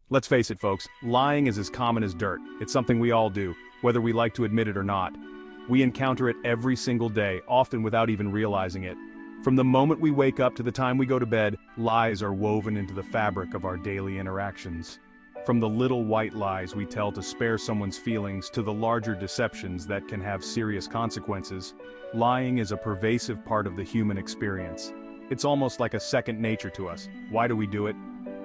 Let's face it, folks, lying is as common as dirt. It's something we all do, whether we like to admit it or not. We encounter it every single day, often without even realizing it. From the moment we wake up to the time we go to bed, lies are woven into the fabric of our daily interactions. From the little white lies we tell to spare someone's feelings to the larger deceptions that can have serious consequences, lying is a pervasive part of the human experience. It's almost like a second nature to us. Why do we do it?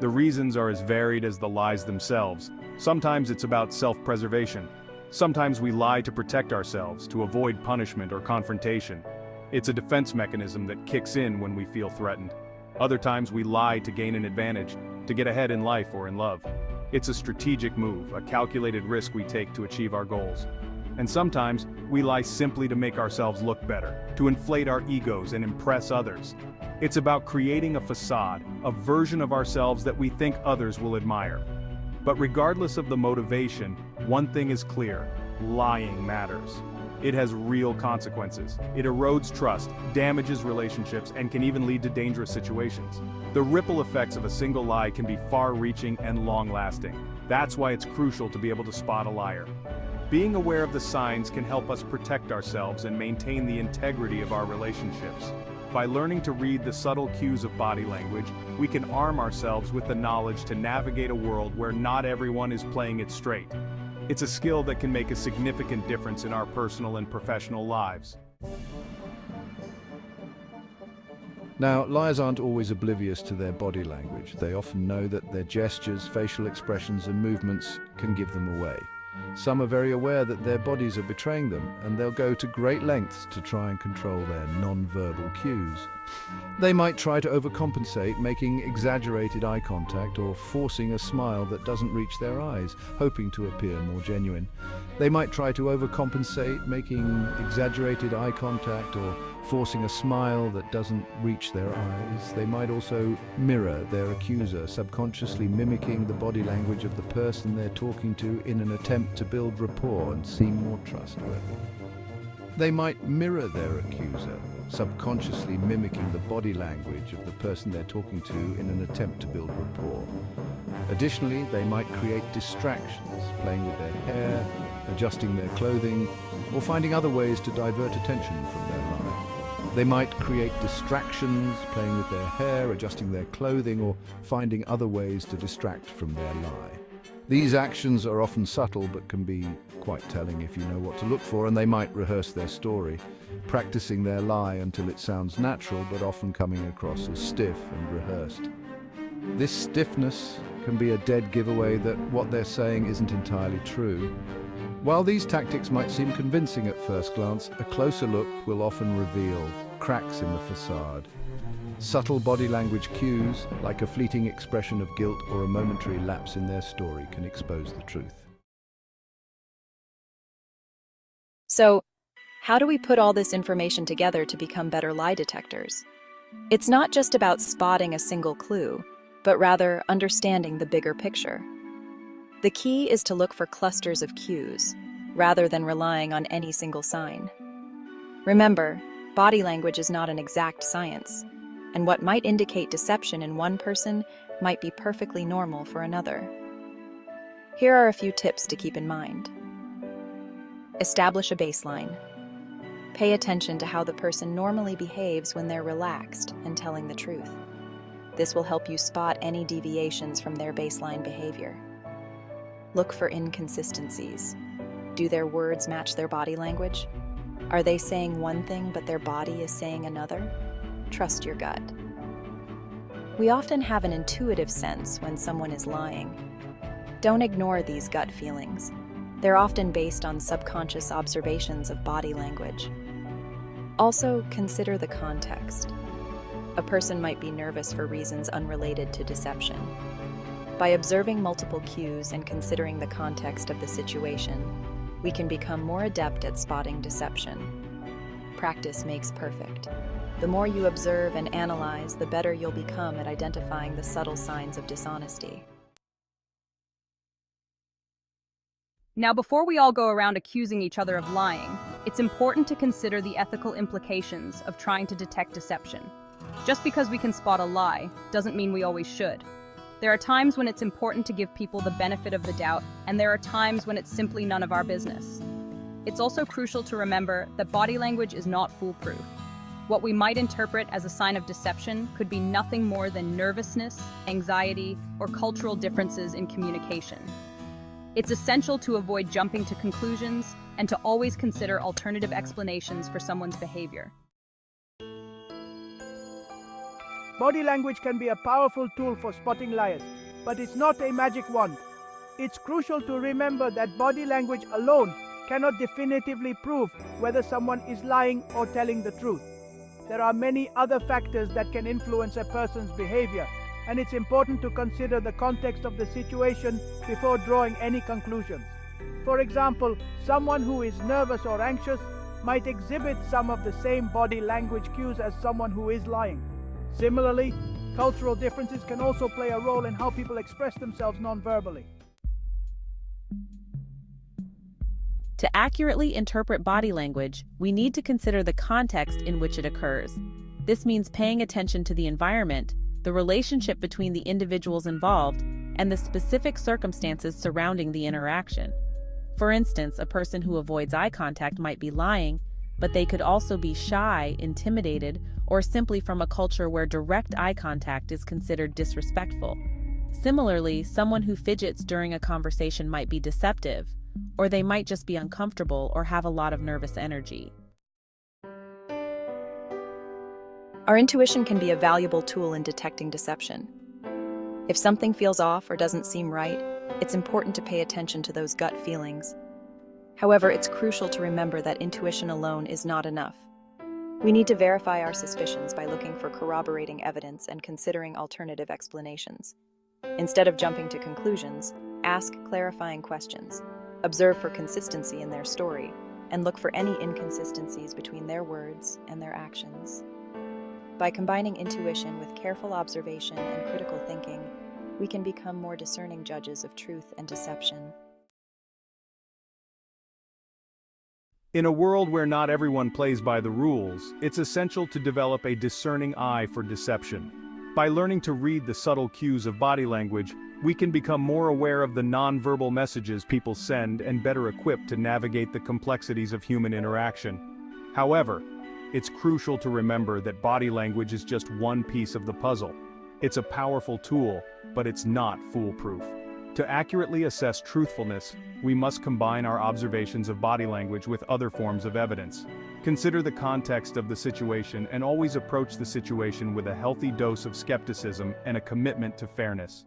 The reasons are as varied as the lies themselves. Sometimes it's about self-preservation. Sometimes we lie to protect ourselves, to avoid punishment or confrontation. It's a defense mechanism that kicks in when we feel threatened. Other times we lie to gain an advantage, to get ahead in life or in love. It's a strategic move, a calculated risk we take to achieve our goals. And sometimes we lie simply to make ourselves look better, to inflate our egos and impress others. It's about creating a facade, a version of ourselves that we think others will admire. But regardless of the motivation, one thing is clear: lying matters. It has real consequences. It erodes trust, damages relationships, and can even lead to dangerous situations. The ripple effects of a single lie can be far-reaching and long-lasting. That's why it's crucial to be able to spot a liar. Being aware of the signs can help us protect ourselves and maintain the integrity of our relationships. By learning to read the subtle cues of body language, we can arm ourselves with the knowledge to navigate a world where not everyone is playing it straight. It's a skill that can make a significant difference in our personal and professional lives. Now, liars aren't always oblivious to their body language. They often know that their gestures, facial expressions, and movements can give them away. Some are very aware that their bodies are betraying them, and they'll go to great lengths to try and control their non-verbal cues. They might try to overcompensate, making exaggerated eye contact or forcing a smile that doesn't reach their eyes, hoping to appear more genuine. They might try to overcompensate, making exaggerated eye contact or forcing a smile that doesn't reach their eyes. They might also mirror their accuser, subconsciously mimicking the body language of the person they're talking to in an attempt to build rapport and seem more trustworthy. They might mirror their accuser, subconsciously mimicking the body language of the person they're talking to in an attempt to build rapport. Additionally, they might create distractions, playing with their hair, adjusting their clothing, or finding other ways to divert attention from their lie. They might create distractions, playing with their hair, adjusting their clothing, or finding other ways to distract from their lie. These actions are often subtle but can be quite telling if you know what to look for, and they might rehearse their story, practicing their lie until it sounds natural but often coming across as stiff and rehearsed. This stiffness can be a dead giveaway that what they're saying isn't entirely true. While these tactics might seem convincing at first glance, a closer look will often reveal cracks in the facade. Subtle body language cues, like a fleeting expression of guilt or a momentary lapse in their story, can expose the truth. So, how do we put all this information together to become better lie detectors? It's not just about spotting a single clue, but rather understanding the bigger picture. The key is to look for clusters of cues, rather than relying on any single sign. Remember, body language is not an exact science, and what might indicate deception in one person might be perfectly normal for another. Here are a few tips to keep in mind. Establish a baseline. Pay attention to how the person normally behaves when they're relaxed and telling the truth. This will help you spot any deviations from their baseline behavior. Look for inconsistencies. Do their words match their body language? Are they saying one thing but their body is saying another? Trust your gut. We often have an intuitive sense when someone is lying. Don't ignore these gut feelings. They're often based on subconscious observations of body language. Also, consider the context. A person might be nervous for reasons unrelated to deception. By observing multiple cues and considering the context of the situation, we can become more adept at spotting deception. Practice makes perfect. The more you observe and analyze, the better you'll become at identifying the subtle signs of dishonesty. Now, before we all go around accusing each other of lying, it's important to consider the ethical implications of trying to detect deception. Just because we can spot a lie doesn't mean we always should. There are times when it's important to give people the benefit of the doubt, and there are times when it's simply none of our business. It's also crucial to remember that body language is not foolproof. What we might interpret as a sign of deception could be nothing more than nervousness, anxiety, or cultural differences in communication. It's essential to avoid jumping to conclusions and to always consider alternative explanations for someone's behavior. Body language can be a powerful tool for spotting liars, but it's not a magic wand. It's crucial to remember that body language alone cannot definitively prove whether someone is lying or telling the truth. There are many other factors that can influence a person's behavior, and it's important to consider the context of the situation before drawing any conclusions. For example, someone who is nervous or anxious might exhibit some of the same body language cues as someone who is lying. Similarly, cultural differences can also play a role in how people express themselves non-verbally. To accurately interpret body language, we need to consider the context in which it occurs. This means paying attention to the environment, the relationship between the individuals involved, and the specific circumstances surrounding the interaction. For instance, a person who avoids eye contact might be lying, but they could also be shy, intimidated, or simply from a culture where direct eye contact is considered disrespectful. Similarly, someone who fidgets during a conversation might be deceptive, or they might just be uncomfortable or have a lot of nervous energy. Our intuition can be a valuable tool in detecting deception. If something feels off or doesn't seem right, it's important to pay attention to those gut feelings. However, it's crucial to remember that intuition alone is not enough. We need to verify our suspicions by looking for corroborating evidence and considering alternative explanations. Instead of jumping to conclusions, ask clarifying questions, observe for consistency in their story, and look for any inconsistencies between their words and their actions. By combining intuition with careful observation and critical thinking, we can become more discerning judges of truth and deception. In a world where not everyone plays by the rules, it's essential to develop a discerning eye for deception. By learning to read the subtle cues of body language, we can become more aware of the nonverbal messages people send and better equipped to navigate the complexities of human interaction. However, it's crucial to remember that body language is just one piece of the puzzle. It's a powerful tool, but it's not foolproof. To accurately assess truthfulness, we must combine our observations of body language with other forms of evidence. Consider the context of the situation and always approach the situation with a healthy dose of skepticism and a commitment to fairness.